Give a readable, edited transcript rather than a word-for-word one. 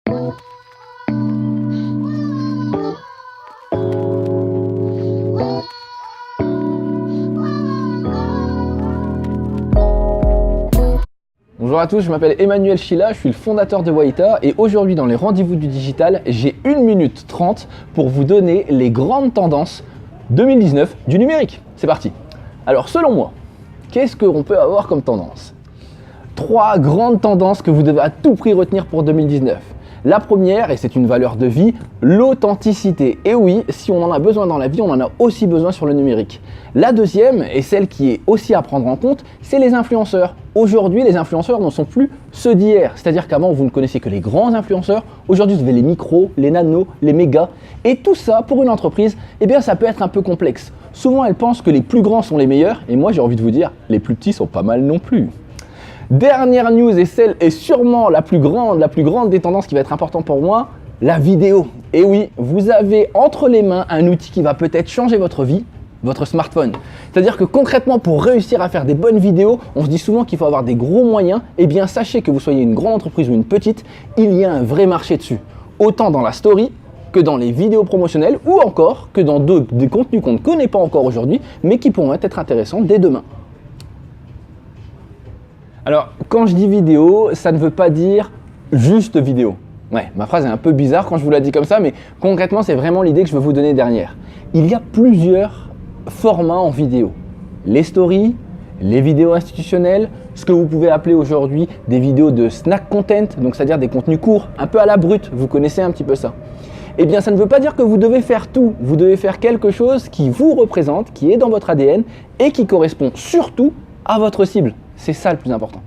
Bonjour à tous, je m'appelle Emmanuel Chila, je suis le fondateur de Wayta et aujourd'hui dans les rendez-vous du digital, j'ai 1 minute 30 pour vous donner les grandes tendances 2019 du numérique. C'est parti. Alors selon moi, qu'est-ce qu'on peut avoir comme tendance? 3 grandes tendances que vous devez à tout prix retenir pour 2019. La première, et c'est une valeur de vie, l'authenticité. Et oui, si on en a besoin dans la vie, on en a aussi besoin sur le numérique. La deuxième, et celle qui est aussi à prendre en compte, c'est les influenceurs. Aujourd'hui, les influenceurs ne sont plus ceux d'hier. C'est-à-dire qu'avant, vous ne connaissiez que les grands influenceurs. Aujourd'hui, vous avez les micros, les nanos, les mégas. Et tout ça, pour une entreprise, eh bien, ça peut être un peu complexe. Souvent, elle pense que les plus grands sont les meilleurs. Et moi, j'ai envie de vous dire, les plus petits sont pas mal non plus. Dernière news, et celle est sûrement la plus grande des tendances qui va être importante pour moi, la vidéo. Et oui, vous avez entre les mains un outil qui va peut-être changer votre vie, votre smartphone. C'est-à-dire que concrètement, pour réussir à faire des bonnes vidéos, on se dit souvent qu'il faut avoir des gros moyens. Eh bien, sachez que vous soyez une grande entreprise ou une petite, il y a un vrai marché dessus. Autant dans la story que dans les vidéos promotionnelles ou encore que dans des contenus qu'on ne connaît pas encore aujourd'hui, mais qui pourront être intéressants dès demain. Alors, quand je dis vidéo, ça ne veut pas dire juste vidéo. Ouais, ma phrase est un peu bizarre quand je vous la dis comme ça, mais concrètement, c'est vraiment l'idée que je veux vous donner derrière. Il y a plusieurs formats en vidéo. Les stories, les vidéos institutionnelles, ce que vous pouvez appeler aujourd'hui des vidéos de snack content, donc c'est-à-dire des contenus courts, un peu à la brute, vous connaissez un petit peu ça. Eh bien, ça ne veut pas dire que vous devez faire tout. Vous devez faire quelque chose qui vous représente, qui est dans votre ADN et qui correspond surtout à votre cible. C'est ça le plus important.